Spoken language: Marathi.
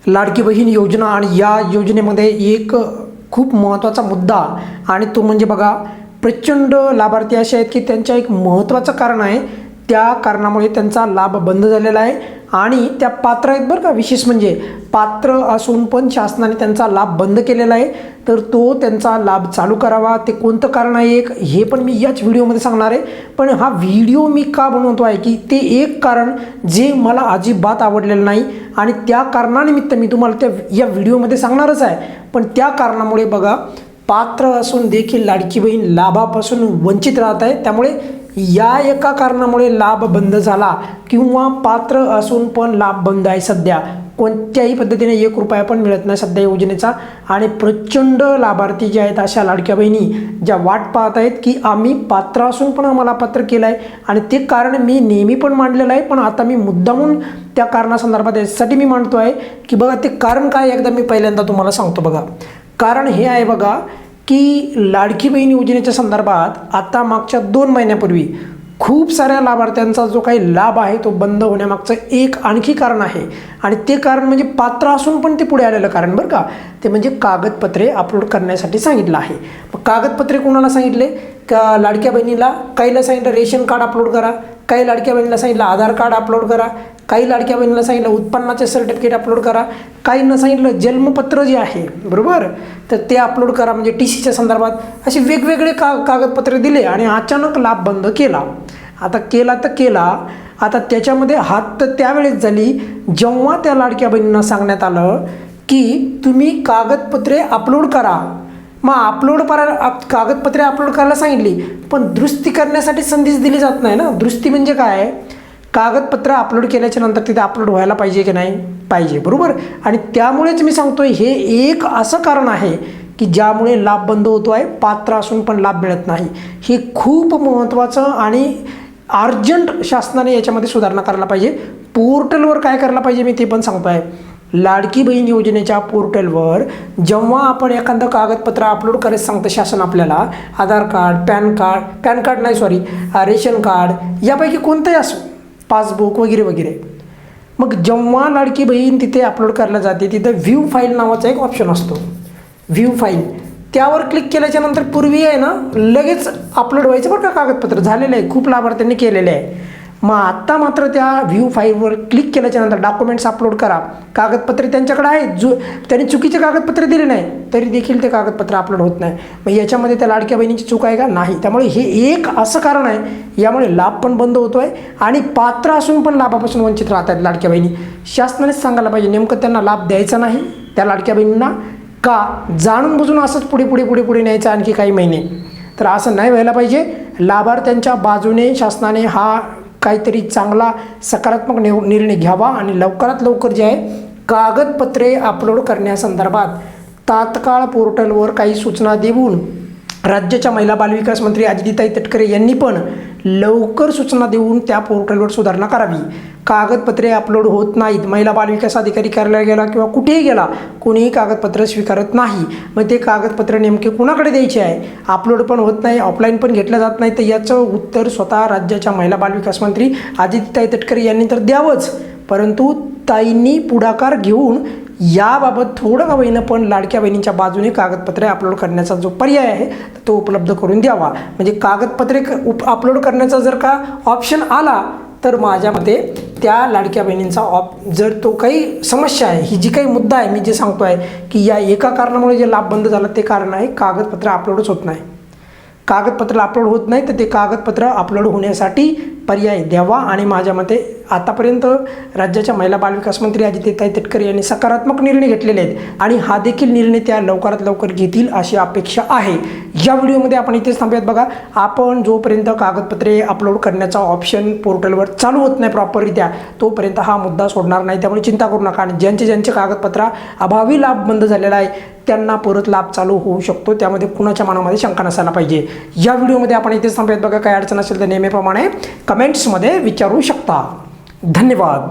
लाडकी बहीण योजना आणि या योजनेमध्ये एक खूप महत्त्वाचा मुद्दा आणि तो म्हणजे बघा प्रचंड लाभार्थी असे आहेत की त्यांच्या एक महत्त्वाचं कारण आहे, त्या कारणामुळे त्यांचा लाभ बंद झालेला आहे आणि त्या पात्र आहेत बरं का। विशेष म्हणजे पात्र असून पण शासनाने त्यांचा लाभ बंद केलेला आहे, तर तो त्यांचा लाभ चालू करावा। ते कोणतं कारण आहे एक हे पण मी याच व्हिडिओमध्ये सांगणार आहे। पण हा व्हिडिओ मी का बनवतो आहे की ते एक कारण जे मला अजिबात आवडलेलं नाही आणि त्या कारणानिमित्त मी तुम्हाला त्या या व्हिडिओमध्ये सांगणारच आहे। पण त्या कारणामुळे बघा पात्र असून देखील लाडकी बहीण लाभापासून वंचित राहत आहे। त्यामुळे या एका कारणामुळे लाभ बंद झाला किंवा पात्र असून पण लाभ बंद आहे, सध्या कोणत्याही पद्धतीने 1 रुपया पण मिळत नाही सध्या योजनेचा। आणि प्रचंड लाभार्थी जे आहेत अशा लाडक्या बहिणी ज्या वाट पाहत आहेत की आम्ही पात्र असून पण आम्हाला पात्र केलं आहे आणि ते कारण मी नेहमी पण मांडलेलं आहे, पण आता मी मुद्दामून त्या कारणासंदर्भात यासाठी मी मांडतो आहे की बघा ते कारण काय एकदा मी पहिल्यांदा तुम्हाला सांगतो। बघा कारण हे आहे बघा की लाडकी बहीण योजनेच्या संदर्भात आता मागच्या 2 महिन्यापूर्वी खूप साऱ्या लाभार्थ्यांचा जो काही लाभ आहे तो बंद होण्यामागचं एक आणखी कारण आहे आणि ते कारण म्हणजे पात्र असून पण ते पुढे आलेलं कारण बरं का। ते म्हणजे कागदपत्रे अपलोड करण्यासाठी सांगितलं आहे। मग कागदपत्रे कोणाला सांगितले का लाडक्या बहिणीला, काहीला सांगितलं रेशन कार्ड अपलोड करा, काही लाडक्या बहिणीला सांगितलं आधार कार्ड अपलोड करा, काही लाडक्या बहिणीला सांगितलं उत्पन्नाचे सर्टिफिकेट अपलोड करा, काहींना सांगितलं जन्मपत्र जे आहे बरोबर तर ते अपलोड करा म्हणजे TCच्या संदर्भात असे वेगवेगळे कागदपत्रे दिले आणि अचानक लाभ बंद केला। आता केला तर केला, आता त्याच्यामध्ये हात तर त्यावेळेस झाली जेव्हा त्या लाडक्या बहिणींना सांगण्यात आलं की तुम्ही कागदपत्रे अपलोड करा। मग कागदपत्रे अपलोड करायला सांगितली पण दुरुस्ती करण्यासाठी संधीच दिली जात नाही ना। दुरुस्ती म्हणजे काय, कागदपत्र अपलोड केल्याच्या नंतर तिथे अपलोड व्हायला पाहिजे की नाही, पाहिजे बरोबर। आणि त्यामुळेच मी सांगतोय हे एक असं कारण आहे की ज्यामुळे लाभ बंद होतो आहे, पात्र असून पण लाभ मिळत नाही। हे खूप महत्त्वाचं आणि अर्जंट शासनाने याच्यामध्ये सुधारणा करायला पाहिजे। पोर्टलवर काय करायला पाहिजे मी ते पण सांगतो आहे। लाडकी बहीण योजनेच्या पोर्टलवर जेव्हा आपण एखादं कागदपत्र अपलोड करायचं सांगतं शासन आपल्याला, आधार कार्ड, पॅन कार्ड नाही सॉरी रेशन कार्ड यापैकी कोणतंही असो, पासबुक वगैरे वगैरे, मग जेव्हा लाडकी बहीण तिथे अपलोड करायला जाते तिथे व्ह्यू फाईल नावाचा एक ऑप्शन असतो, व्ह्यू फाईल, त्यावर क्लिक केल्याच्या नंतर पूर्वी आहे ना लगेच अपलोड व्हायचं बरं का कागदपत्र, झालेलं आहे, खूप लाभार्थ्यांनी केलेले आहे। मग आत्ता मात्र त्या व्ह्यू फाईलवर क्लिक केल्याच्या नंतर डॉक्युमेंट्स अपलोड करा, कागदपत्रे त्यांच्याकडे आहेत, त्यांनी चुकीचे कागदपत्रे दिले नाही तरी देखील ते कागदपत्र अपलोड होत नाही। मग याच्यामध्ये त्या लाडक्या बहिणीची चूक आहे का, नाही। त्यामुळे हे एक असं कारण आहे, यामुळे लाभ पण बंद होतो आहे आणि पात्र असून पण लाभापासून वंचित राहत आहेत लाडक्या बहिणी। शासनानेच सांगायला पाहिजे नेमकं त्यांना लाभ द्यायचा नाही त्या लाडक्या बहिणींना का जाणून बुजून असंच पुढे न्यायचं आणखी काही महिने, तर असं नाही व्हायला पाहिजे। लाभार्थ्यांच्या बाजूने शासनाने हा काहीतरी चांगला सकारात्मक निर्णय घ्यावा आणि लवकरात लवकर जे आहे कागदपत्रे अपलोड करण्यासंदर्भात तात्काळ पोर्टलवर काही सूचना देऊन राज्याच्या महिला बालविकास मंत्री अदितीताई तटकरे यांनी पण लवकर सूचना देऊन त्या पोर्टलवर सुधारणा करावी। कागदपत्रे अपलोड होत नाहीत, महिला बालविकास अधिकारी कार्यालयाला गेला किंवा कुठेही गेला कोणीही कागदपत्र स्वीकारत नाही, मग ते कागदपत्र नेमके कुणाकडे द्यायचे आहे, अपलोड पण होत नाही, ऑफलाईन पण घेतलं जात नाही, तर याचं उत्तर स्वतः राज्याच्या महिला बालविकास मंत्री अदितीताई तटकरे यांनी तर द्यावंच, परंतु ताईंनी पुढाकार घेऊन याबाबत थोडं का होईना पण लाडक्या बहिणींच्या बाजूने कागदपत्रे अपलोड करण्याचा जो पर्याय आहे तो उपलब्ध करून द्यावा। म्हणजे कागदपत्रे अपलोड करण्याचा जर का ऑप्शन आला तर माझ्या मते त्या लाडक्या बहिणींचा जर तो काही समस्या आहे, ही जी काही मुद्दा आहे मी जे सांगतो आहे की या एका कारणामुळे जे लाभ बंद झाला ते कारण आहे कागदपत्र अपलोडच होत नाही, कागदपत्र अपलोड होत नाही, तर ते कागदपत्र अपलोड होण्यासाठी पर्याय द्यावा। आणि माझ्या मते आतापर्यंत राज्याच्या महिला बालविकास मंत्री अदितीताई तटकरे यांनी सकारात्मक निर्णय घेतलेले आहेत आणि हा देखील निर्णय त्या लवकरात लवकर घेतील अशी अपेक्षा आहे। या व्हिडिओमध्ये आपण इथेच थांबूयात। बघा आपण जोपर्यंत कागदपत्रे अपलोड करण्याचा ऑप्शन पोर्टलवर चालू होत नाही प्रॉपररित्या तोपर्यंत हा मुद्दा सोडणार नाही, त्यामुळे चिंता करू नका। आणि ज्यांचे कागदपत्र अभावी लाभ बंद झालेला आहे त्यांना परत लाभ चालू होऊ शकतो, त्यामध्ये कुणाच्या मनामध्ये शंका नसायला पाहिजे। या व्हिडिओमध्ये आपण इथेच थांबूयात। बघा काही अडचण असेल तर नेहमीप्रमाणे कमेंट्समध्ये विचारू शकता। धन्यवाद।